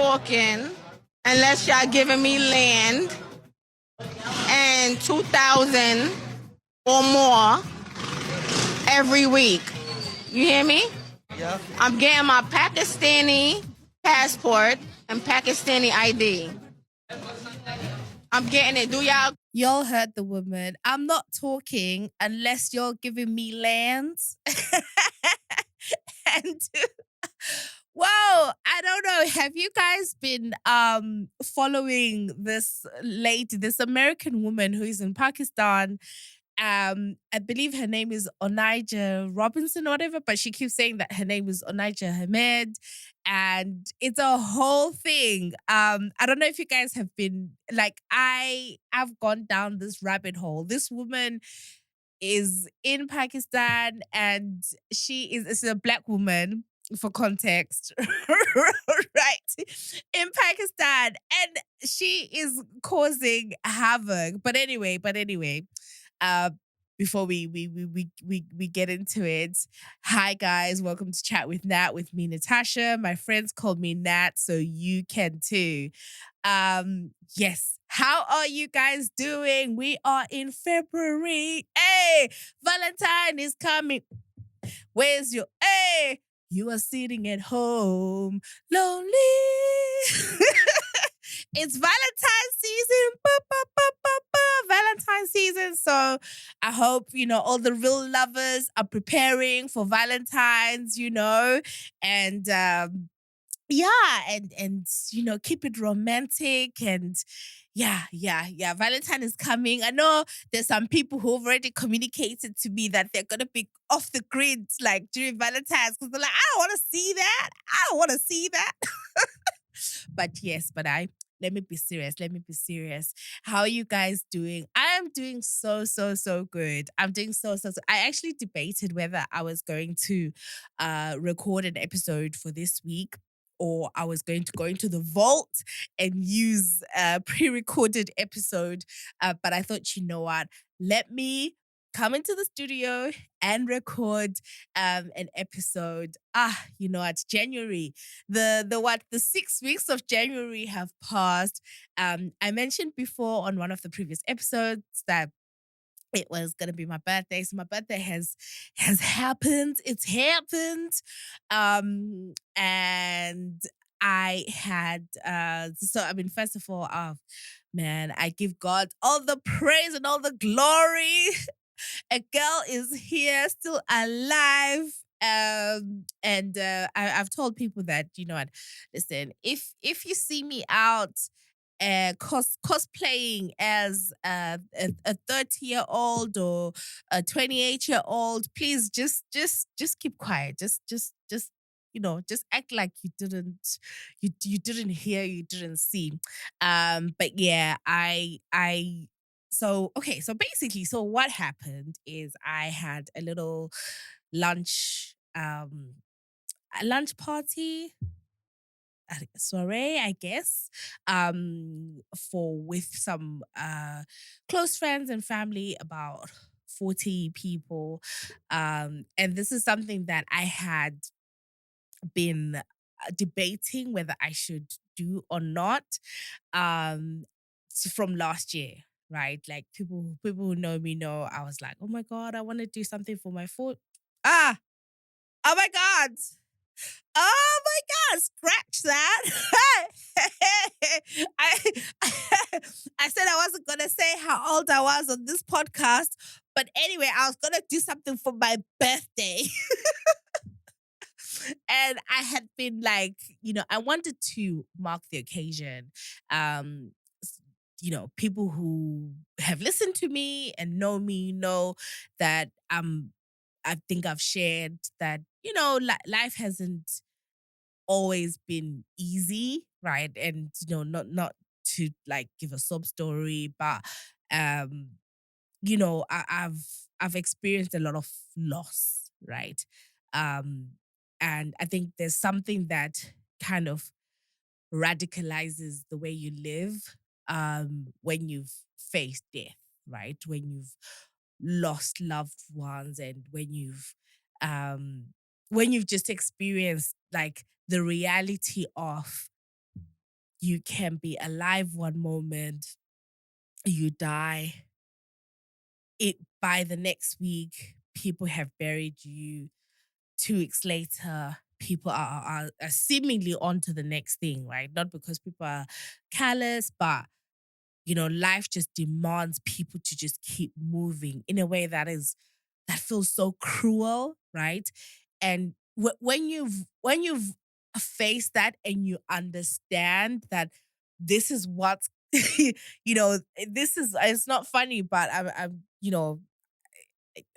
talking unless y'all giving me land and 2,000 or more every week. You hear me? Yeah. I'm getting my Pakistani passport and Pakistani ID. I'm getting it. Do y'all? Y'all heard the woman. I'm not talking unless you're giving me lands. And whoa, I don't know. Have you guys been following this American woman who is in Pakistan? I believe her name is Onijah Robinson or whatever, but she keeps saying that her name is Onijah Hamed, and it's a whole thing. I don't know if you guys have been like I've gone down this rabbit hole. This woman is in Pakistan, and is a black woman for context, right? In Pakistan, and she is causing havoc. But anyway, uh, before we get into it, hi guys, welcome to Chat with Nat with me, Natasha. My friends call me Nat, so you can too. Yes. How are you guys doing? We are in February. Hey, Valentine is coming. Where's your hey? You are sitting at home, lonely. It's Valentine's season. Valentine's season. So I hope, all the real lovers are preparing for Valentine's, and keep it romantic and yeah. Valentine is coming. I know there's some people who've already communicated to me that they're gonna be off the grid like during Valentine's because they're like, I don't want to see that. I don't want to see that. Let me be serious. How are you guys doing? I am doing so good. I'm doing so. I actually debated whether I was going to record an episode for this week or I was going to go into the vault and use a pre-recorded episode. But I thought, you know what? Let me come into the studio and record an episode. It's January. The 6 weeks of January have passed. I mentioned before on one of the previous episodes that it was gonna be my birthday. So my birthday has happened. It's happened. And I had first of all, man, I give God all the praise and all the glory. A girl is here, still alive. I've told people that, listen, if you see me out cosplaying as a 30-year-old or a 28-year-old, please just keep quiet. Just act like you didn't hear, you didn't see. But yeah, so basically, what happened is I had a little lunch a lunch party soiree, I guess, with some close friends and family, about 40 people. And this is something that I had been debating whether I should do or not from last year. Right, like people who know me know I was like, oh my God, I want to do something for my foot. Oh my God. Oh my God, scratch that. I said I wasn't going to say how old I was on this podcast, but anyway, I was going to do something for my birthday. And I had been like, I wanted to mark the occasion. People who have listened to me and know me know that I think I've shared that, life hasn't always been easy, right? And not to like give a sob story, but I've experienced a lot of loss, right? And I think there's something that kind of radicalizes the way you live when you've faced death, right? When you've lost loved ones and when you've just experienced like the reality of You can be alive one moment, you die. It by the next week, people have buried you. 2 weeks later, people are seemingly on to the next thing, right? Not because people are callous, but life just demands people to just keep moving in a way that feels so cruel, right? And when you've faced that and you understand that this is what this is it's not funny, but I'm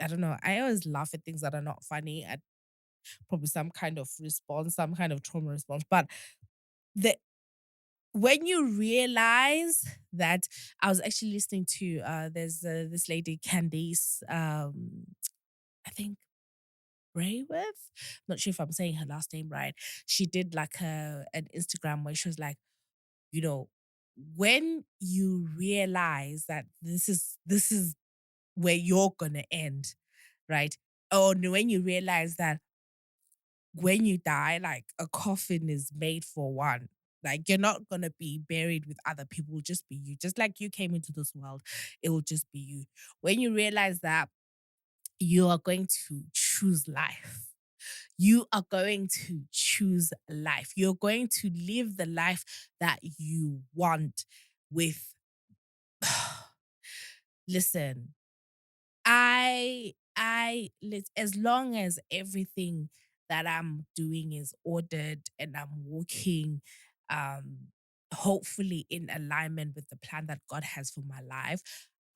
I don't know. I always laugh at things that are not funny at probably some kind of response, some kind of trauma response. But the when you realize that I was actually listening to there's this lady Candice I think Brayworth. Not sure if I'm saying her last name right. She did like an Instagram where she was like, you know, when you realize that this is where you're gonna end, right? Or when you realize that when you die, like a coffin is made for one. Like you're not gonna be buried with other people, it'll just be you. Just like you came into this world, it will just be you. When you realize that you are going to choose life, you are going to choose life. You're going to live the life that you want with listen, as long as everything that I'm doing is ordered and I'm walking um hopefully in alignment with the plan that God has for my life,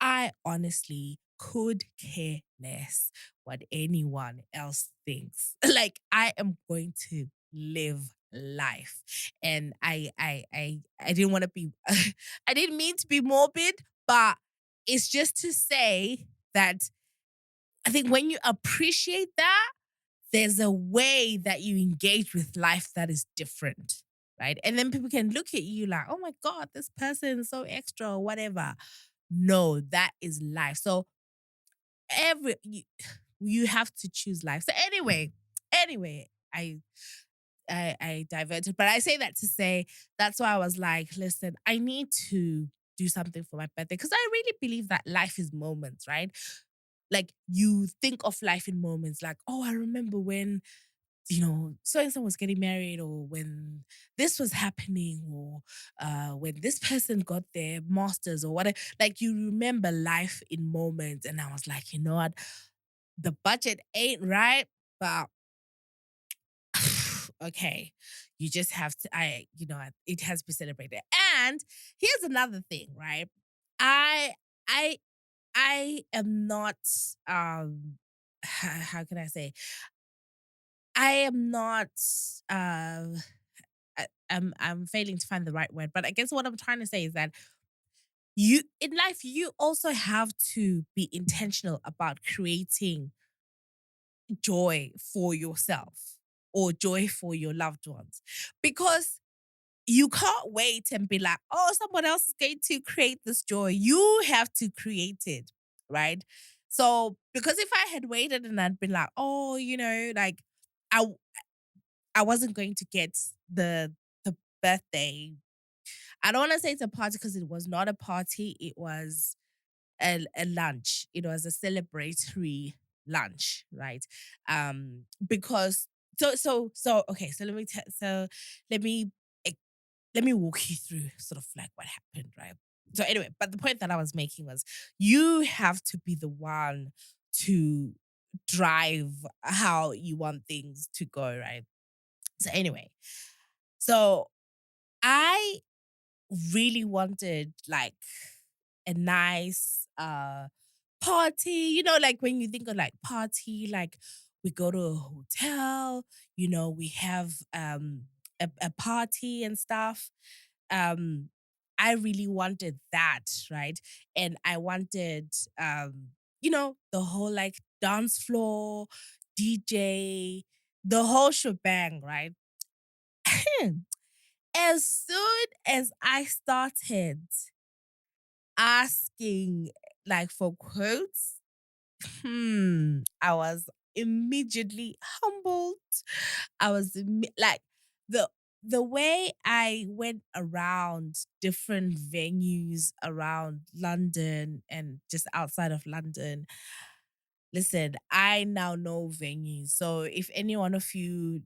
I honestly could care less what anyone else thinks. Like I am going to live life. And I didn't want to be I didn't mean to be morbid, but it's just to say that I think when you appreciate that, there's a way that you engage with life that is different, right? And then people can look at you like, oh my God, this person is so extra or whatever. No, that is life. So you have to choose life. So anyway, I diverted, but I say that to say that's why I was like, listen, I need to do something for my birthday because I really believe that life is moments, right? Like you think of life in moments like, oh, I remember when, so and so was getting married or when this was happening or when this person got their masters or whatever. Like you remember life in moments. And I was like, you know what? The budget ain't right, but okay, you just have to, it has to be celebrated. And here's another thing, right? I, I, I am not, how can I say? I am not, I'm failing to find the right word, but I guess what I'm trying to say is that you in life you also have to be intentional about creating joy for yourself or joy for your loved ones because you can't wait and be like, oh, someone else is going to create this joy. You have to create it, right? So, because if I had waited and I'd been like, oh, like I I wasn't going to get the birthday. I don't want to say it's a party because it was not a party. It was a lunch. It was a celebratory lunch, right? Because okay. Let me ex- let me walk you through sort of like what happened, right? So anyway, but the point that I was making was you have to be the one to drive how you want things to go, right? So anyway, so I really wanted like a nice party, like when you think of like party, like we go to a hotel, we have a party and stuff. Um I really wanted that, right? And I wanted the whole like dance floor, DJ, the whole shebang, right? As soon as I started asking like for quotes, I was immediately humbled. I was like the the way I went around different venues around London and just outside of London, listen, I now know venues. So if any one of you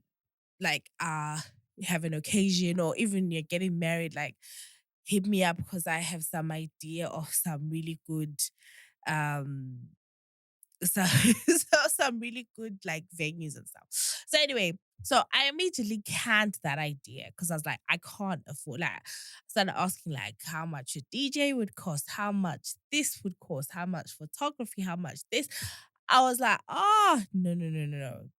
like have an occasion or even you're getting married, like hit me up because I have some idea of some really good um so, some really good like venues and stuff. So anyway, so I immediately canned that idea because I was like, I can't afford like started asking like how much a DJ would cost, how much this would cost, how much photography, how much this. I was like, oh no, no, no, no, no.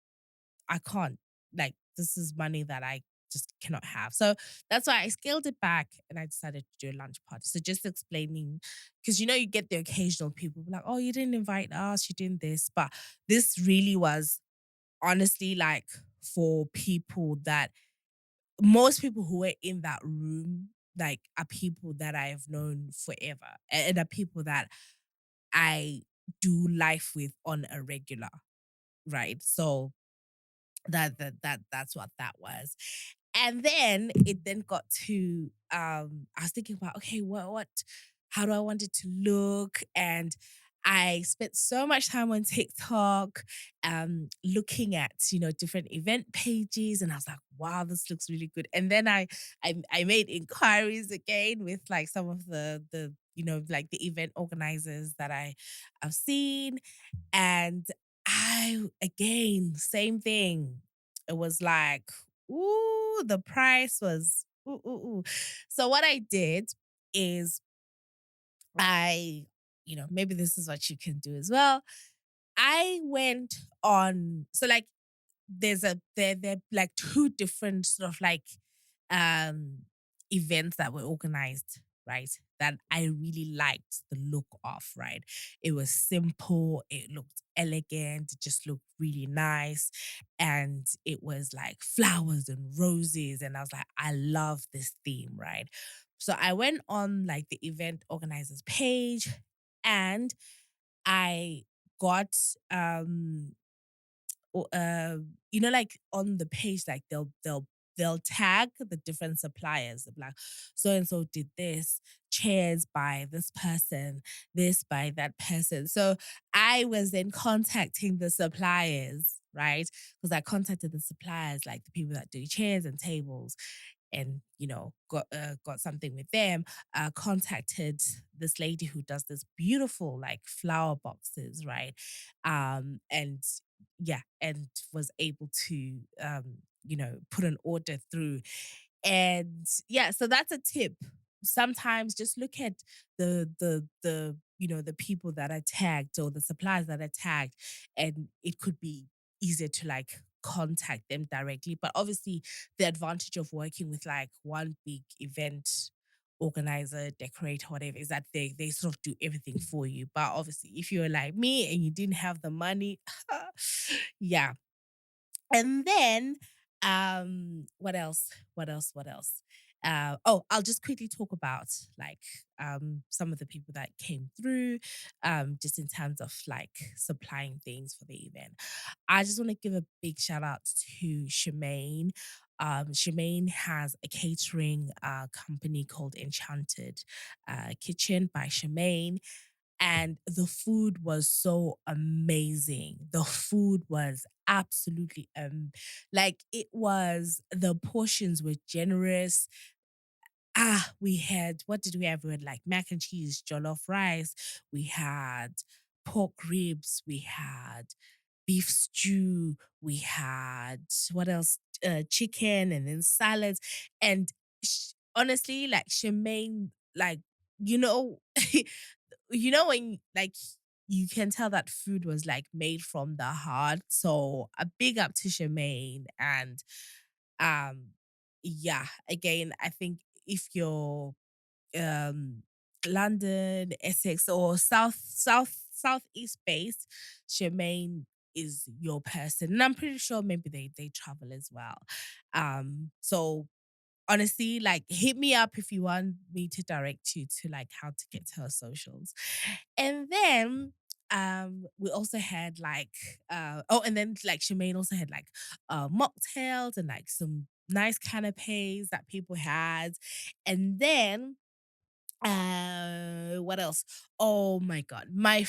I can't. Like, this is money that I just cannot have. So that's why I scaled it back and I decided to do a lunch party. So just explaining, because you get the occasional people like, oh, you didn't invite us, you didn't this. But this really was honestly like for people that most people who were in that room, like are people that I've known forever and are people that I do life with on a regular, right? So that's what that was. And then it then got to I was thinking about okay, what how do I want it to look? And I spent so much time on TikTok looking at, different event pages and I was like, wow, this looks really good. And then I made inquiries again with like some of the like the event organizers that I've seen and I again, same thing. It was like, ooh, the price was ooh, ooh, ooh. So what I did is I, maybe this is what you can do as well. I went on so like there like two different sort of like um events that were organized, right? That I really liked the look of, right? It was simple, it looked elegant, it just looked really nice. And it was like flowers and roses. And I was like, I love this theme, right? So I went on like the event organizer's page and I got like on the page, like they'll tag the different suppliers. They'll be like, so and so did this, chairs by this person, this by that person. So I was then contacting the suppliers, right? Because I contacted the suppliers, like the people that do chairs and tables, and got something with them. Contacted this lady who does this beautiful like flower boxes, right? And yeah, and was able to put an order through. And yeah, so that's a tip. Sometimes just look at the people that are tagged or the suppliers that are tagged, and it could be easier to like contact them directly. But obviously, the advantage of working with like one big event organizer, decorator, whatever, is that they sort of do everything for you. But obviously, if you're like me and you didn't have the money, yeah. And then, what else? What else? What else? Oh, I'll just quickly talk about like some of the people that came through, just in terms of like supplying things for the event. I just want to give a big shout out to Shemaine. Shemaine has a catering company called Enchanted Kitchen by Shemaine, and the food was so amazing. The food was absolutely like the portions were generous. We had what did we have? We had like mac and cheese, jollof rice, we had pork ribs, we had beef stew, we had what else? Chicken and then salads. And honestly, like Shemaine, like you know, when like you can tell that food was like made from the heart. So a big up to Shemaine. And um yeah, again, I think if you're um London, Essex, or southeast based, Shemaine is your person. And I'm pretty sure maybe they travel as well. So honestly, like hit me up if you want me to direct you to like how to get to her socials. And then we also had like and then like Shemaine also had like mocktails and like some nice canapes that people had. And then what else? Oh my god, my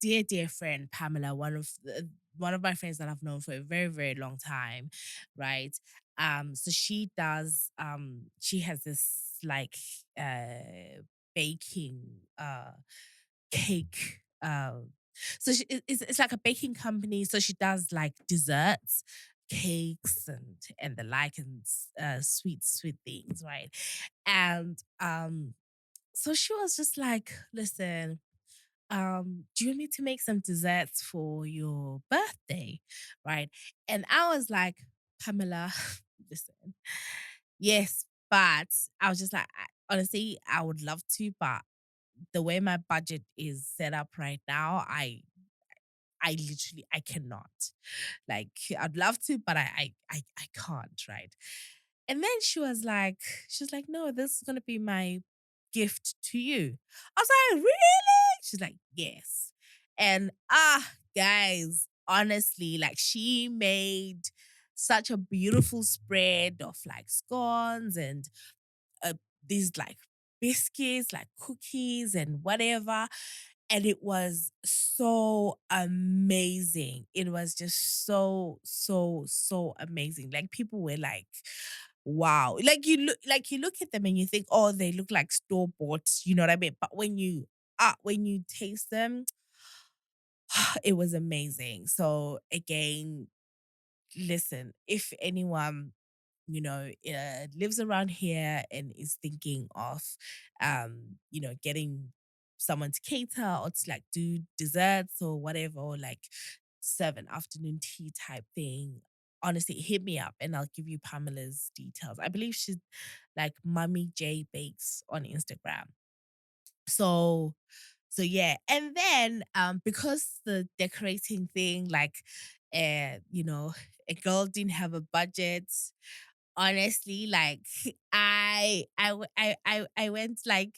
dear friend Pamela, one of my friends that I've known for a very long time, right? So she has this like baking cake. So it's like a baking company. So she does like desserts, cakes, and the like, and sweet things, right? And so she was just like, listen, do you need to make some desserts for your birthday? Right. And I was like, Pamela, listen, yes, but I was just like, honestly, I would love to, but the way my budget is set up right now, I literally I cannot. Like I'd love to, but I can't, right? And then she was like, no, this is gonna be my gift to you. I was like, really? She's like, yes. And guys, honestly, like she made such a beautiful spread of like scones and uh, these like biscuits, like cookies and whatever. And it was so amazing. It was just so amazing. Like people were like, wow. Like you look at them and you think, oh, they look like store bought, you know what I mean? But when you taste them, it was amazing. So again, listen, if anyone lives around here and is thinking of, getting someone to cater or to like do desserts or whatever, or like serve an afternoon tea type thing, honestly, hit me up and I'll give you Pamela's details. I believe she's like Mummy J Bakes on Instagram. So yeah, and then because the decorating thing, like a girl didn't have a budget. Honestly, like I went like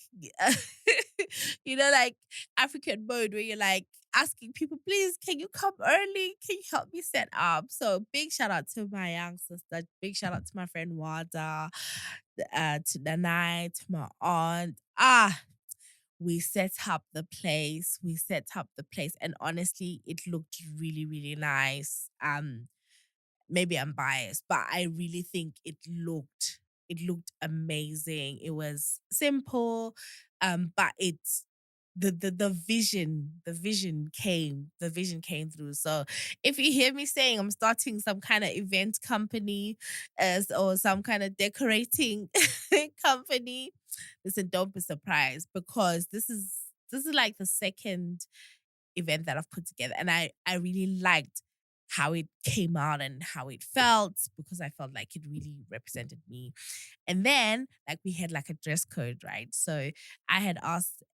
like African mode where you're like asking people, please, can you come early? Can you help me set up? So big shout out to my young sister. Big shout out to my friend Wada, to Nanai, to my aunt. We set up the place. We set up the place, and honestly, it looked really nice. Maybe I'm biased, but I really think it looked amazing. It was simple, but the vision came through. So if you hear me saying I'm starting some kind of event company as or some kind of decorating company, listen, don't be surprised because this is like the second event that I've put together. And I really liked how it came out and how it felt because I felt like it really represented me. And then like we had like a dress code, right? So I had asked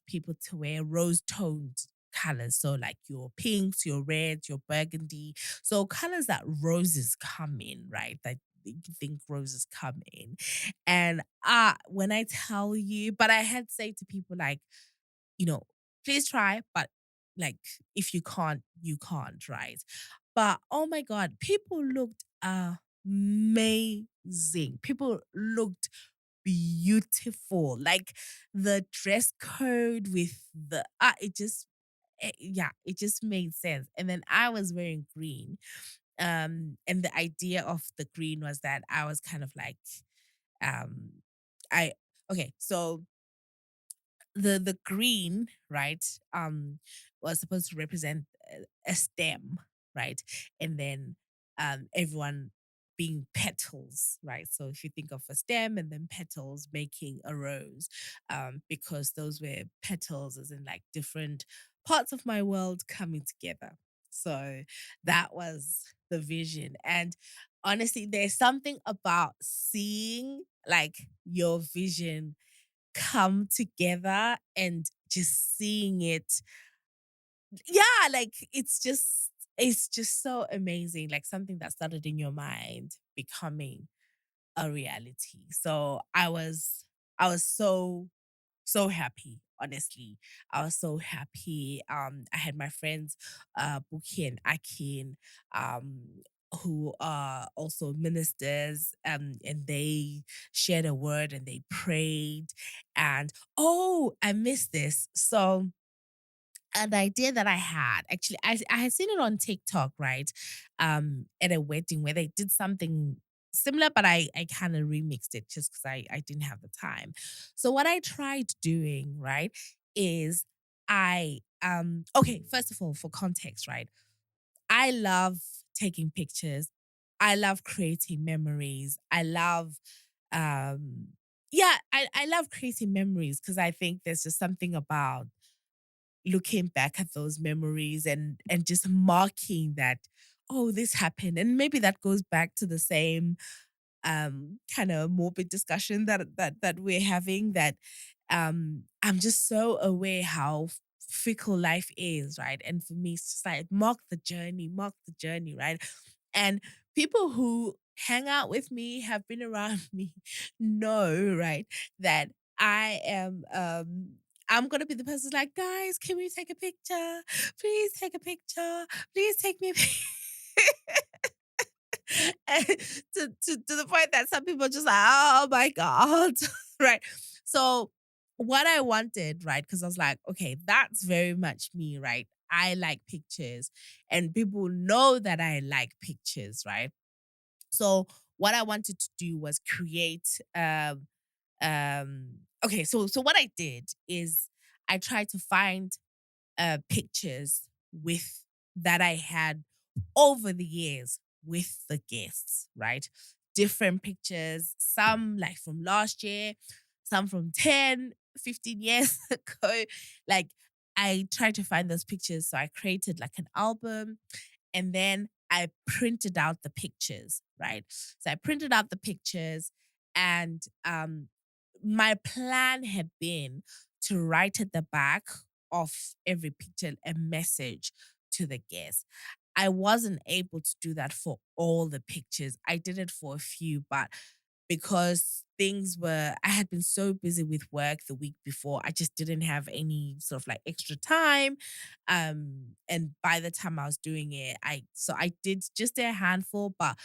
people to wear rose toned colors. So like your pinks, your reds, your burgundy. So colors that roses come in, right? That you think roses come in. And when I tell you, but I had say to people like, you know, please try, but like if you can't, you can't, right? But oh my God, people looked amazing. People looked beautiful. Like the dress code with the yeah, it just made sense. And then I was wearing green. And the idea of the green was that I was kind of like um I okay, so the green, right, was supposed to represent a stem, right? And then everyone being petals, right? So if you think of a stem and then petals making a rose, because those were petals as in like different parts of my world coming together. So that was the vision. And honestly, there's something about seeing like your vision come together and just seeing it. Yeah, like it's just so amazing. Like something that started in your mind becoming a reality. So I was so happy, honestly. I was so happy. I had my friends Buki and Akin. Um who are also ministers, and they shared a word and they prayed. And oh, I missed this. So an idea that I had, actually, I had seen it on TikTok, right? At a wedding where they did something similar, but I kind of remixed it just because I didn't have the time. So what I tried doing, right, is okay, first of all, for context, right? I love taking pictures. I love creating memories. I love um yeah, I love creating memories because I think there's just something about looking back at those memories and just marking that, oh, this happened. And maybe that goes back to the same kind of morbid discussion that we're having, that I'm just so aware how fickle life is, right? And for me, it's just like mark the journey, right? And people who hang out with me, have been around me, know, right, that I am I'm gonna be the person who's like, guys, can we take a picture? Please take a picture. Please take me a picture. And to the point that some people are just like, oh my God. Right. So what I wanted, right? Because I was like, okay, that's very much me, right? I like pictures and people know that I like pictures, right? So what I wanted to do was create okay, so what I did is I tried to find pictures with that I had over the years with the guests, right? Different pictures, some like from last year, some from 10, 15 years ago. Like I tried to find those pictures. So I created like an album and then I printed out the pictures, right? So I printed out the pictures and my plan had been to write at the back of every picture a message to the guest. I wasn't able to do that for all the pictures. I did it for a few, but because I had been so busy with work the week before, I just didn't have any sort of like extra time. And by the time I was doing it, I did just a handful, but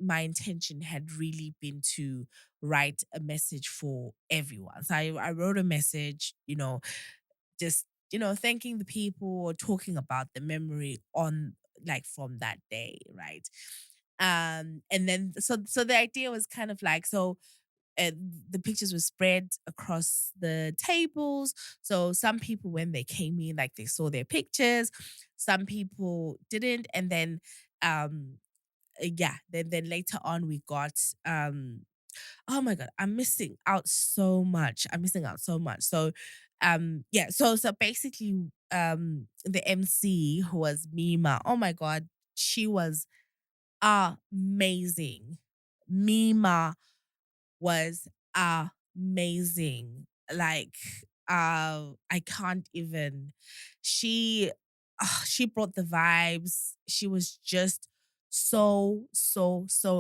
my intention had really been to write a message for everyone. So I wrote a message, just thanking the people or talking about the memory on like from that day, right? And then so the idea was kind of like, so the pictures were spread across the tables. So some people, when they came in, like they saw their pictures. Some people didn't, and then yeah, then later on we got oh my God, I'm missing out so much. I'm missing out so much. So yeah, so basically the MC, who was Mima, oh my God, she was amazing. Mima was amazing. Like, I can't even. She, she brought the vibes. She was just so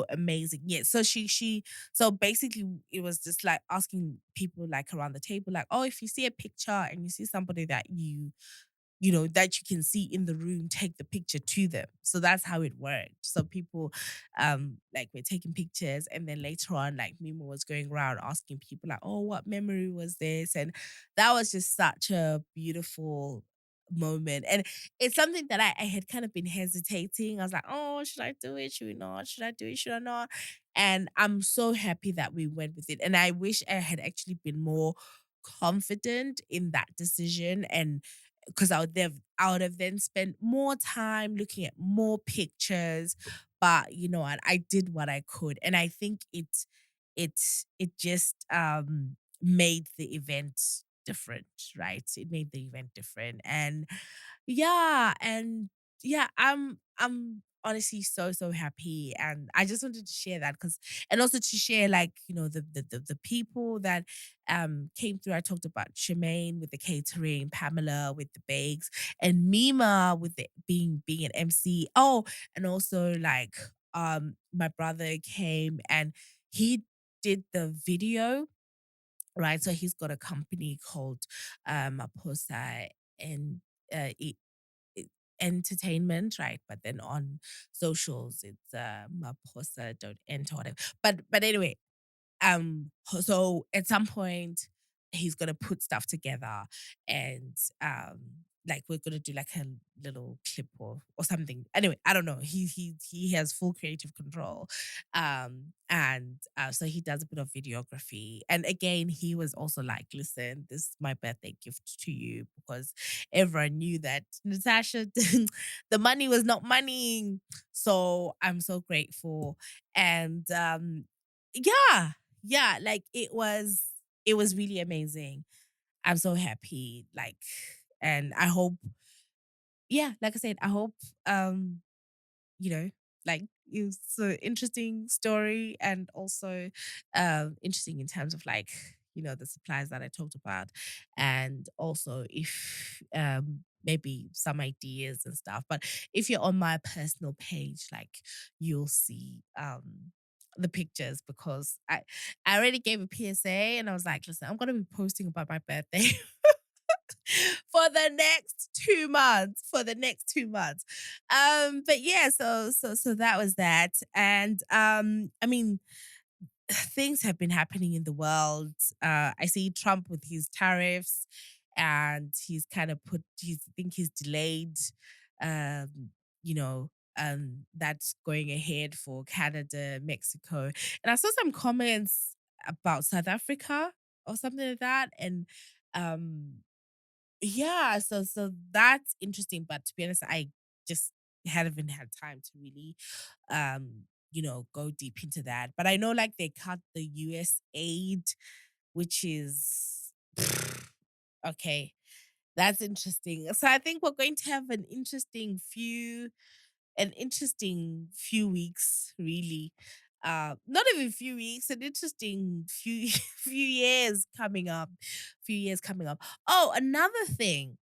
amazing. Yeah. So so basically it was just like asking people like around the table, like, oh, if you see a picture and you see somebody that that you can see in the room, take the picture to them. So that's how it worked. So people like we're taking pictures and then later on, like Mimo was going around asking people like, oh, what memory was this? And that was just such a beautiful moment. And it's something that I had kind of been hesitating. I was like, oh, should I do it? Should we not? Should I do it? Should I not? And I'm so happy that we went with it. And I wish I had actually been more confident in that decision, and because I would have then spent more time looking at more pictures. But you know what? I did what I could. And I think it it just made the event different, right? It made the event different. And yeah, I'm honestly so happy. And I just wanted to share that because, and also to share like, the people that came through. I talked about Shemaine with the catering, Pamela with the bakes, and Mima with the being an MC. Oh, and also like my brother came and he did the video, right? So he's got a company called Aposa and uh, entertainment, right? But then on socials, it's Maposa don't enter whatever. But anyway, so at some point he's gonna put stuff together and like we're gonna do like a little clip or something. Anyway, I don't know. He has full creative control. And so he does a bit of videography. And again, he was also like, listen, this is my birthday gift to you because everyone knew that Natasha the money was not money. So I'm so grateful. And yeah, yeah, like it was really amazing. I'm so happy. Like, and I hope, yeah, like I said, I hope you know, like it's an interesting story and also interesting in terms of like, the supplies that I talked about. And also if maybe some ideas and stuff. But if you're on my personal page, like you'll see the pictures because I already gave a PSA and I was like, listen, I'm gonna be posting about my birthday for the next 2 months. For the next 2 months. But yeah, so that was that. And I mean, things have been happening in the world. I see Trump with his tariffs, and he's kind of he's delayed, um, you know, that's going ahead for Canada, Mexico. And I saw some comments about South Africa or something like that. And um, yeah, so that's interesting. But to be honest, I just haven't had time to really go deep into that. But I know like they cut the US aid, which is okay. That's interesting. So I think we're going to have an interesting few weeks, really. Not even few weeks, an interesting few few years coming up. Few years coming up. Oh, another thing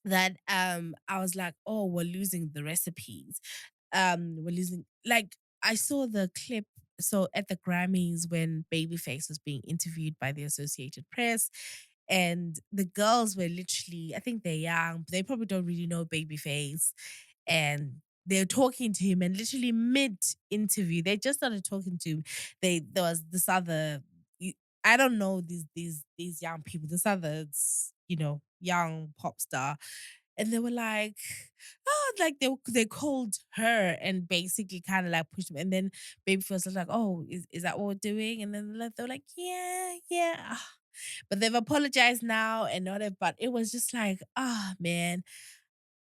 that I was like, oh, we're losing the recipes. We're losing like I saw the clip so at the Grammys when Babyface was being interviewed by the Associated Press, and the girls were literally, I think they're young, but they probably don't really know Babyface. And they're talking to him and literally mid interview, they just started talking to him. There was this other y- I don't know these young people, this other young pop star, and they were like, oh, like they called her and basically kind of like pushed him. And then Babyface was like, oh, is that what we're doing? And then they were like, yeah, yeah. But they've apologized now and whatever. But it was just like, ah, man,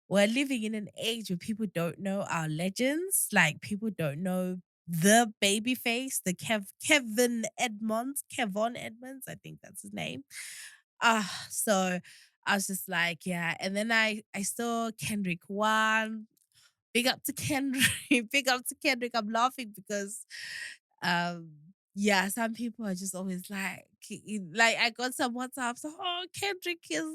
we're living in an age where people don't know our legends. Like people don't know the Babyface, the Kevon Edmonds, I think that's his name. So I was just like, yeah. And then I saw Kendrick one. Big up to Kendrick. Big up to Kendrick. I'm laughing because um yeah, some people are just always like I got some WhatsApps. Oh, Kendrick is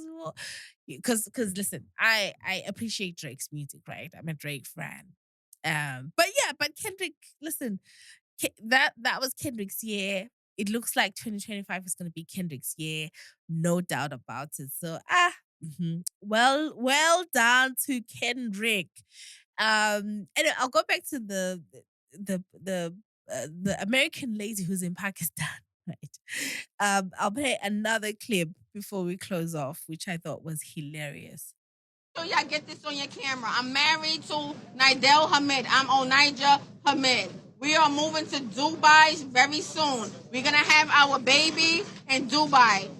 because listen, I appreciate Drake's music, right? I'm a Drake fan. But yeah, but Kendrick, listen, that was Kendrick's year. It looks like 2025 is going to be Kendrick's year, no doubt about it. So well done to Kendrick. Anyway, I'll go back to the American lady who's in Pakistan. Right. I'll play another clip before we close off, which I thought was hilarious. So y'all get this on your camera. I'm married to Nidel Hamid. I'm Onijah Hamid. We are moving to Dubai very soon. We're gonna have our baby in Dubai.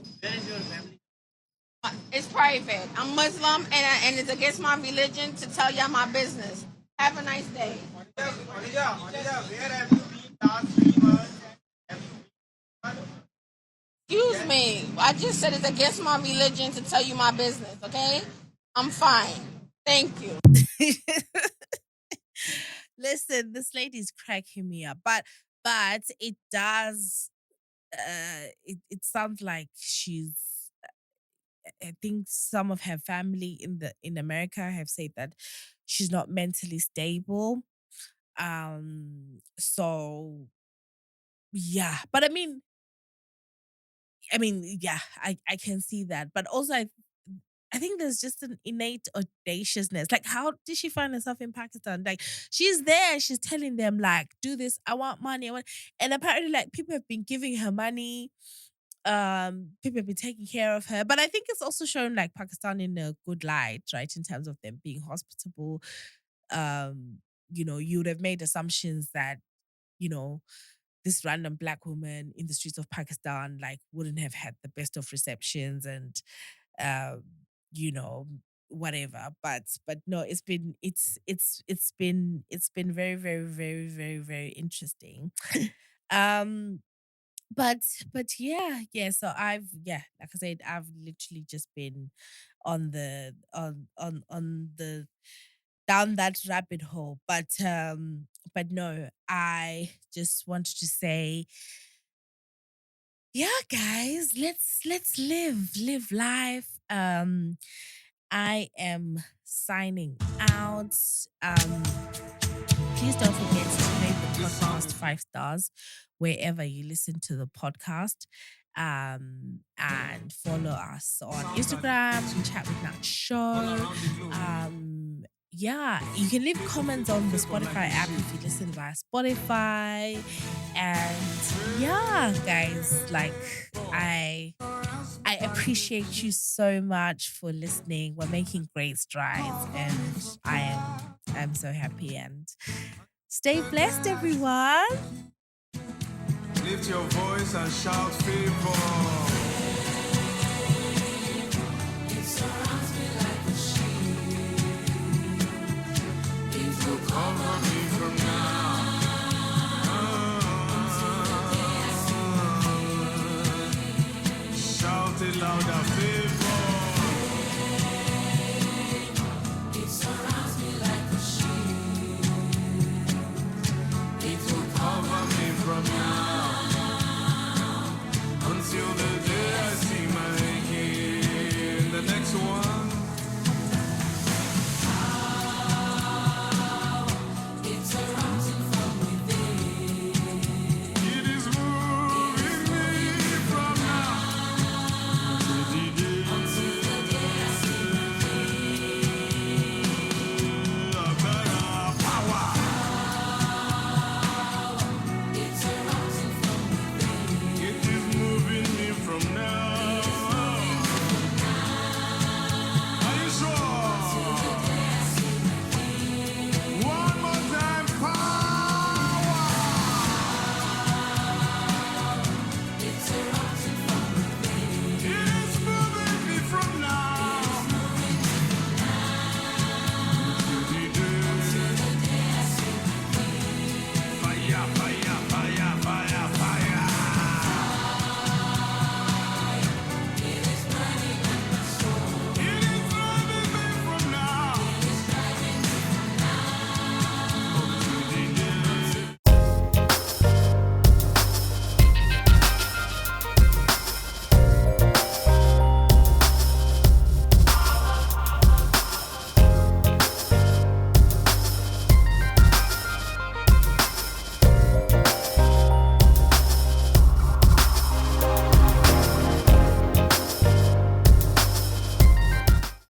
It's private. I'm Muslim and it's against my religion to tell y'all my business. Have a nice day. Excuse me. I just said it's against my religion to tell you my business, okay? I'm fine. Thank you. Listen, this lady's cracking me up, but it does. It sounds like I think some of her family in America have said that she's not mentally stable. So yeah, but I mean, yeah, I can see that, but also I think there's just an innate audaciousness. Like, how did she find herself in Pakistan? Like, she's there and she's telling them, like, do this, I want money, I want, and apparently, like, people have been giving her money. People have been taking care of her. But I think it's also shown like Pakistan in a good light, right? In terms of them being hospitable. Um, you would have made assumptions that, you know, this random black woman in the streets of Pakistan like wouldn't have had the best of receptions and um, you know, whatever. But no, it's been very, very, very, very, very interesting. um but yeah, so like I said, I've literally just been on the down that rabbit hole. But no, I just wanted to say, yeah, guys, let's live life. I am signing out. um Please don't forget to rate the podcast 5 stars wherever you listen to the podcast. And follow us on Instagram, Chat with Nat Show. Yeah, you can leave comments on the Spotify app if you listen via Spotify. And yeah, guys, like I appreciate you so much for listening. We're making great strides, and I'm so happy. And stay blessed, everyone. Lift your voice and shout favor.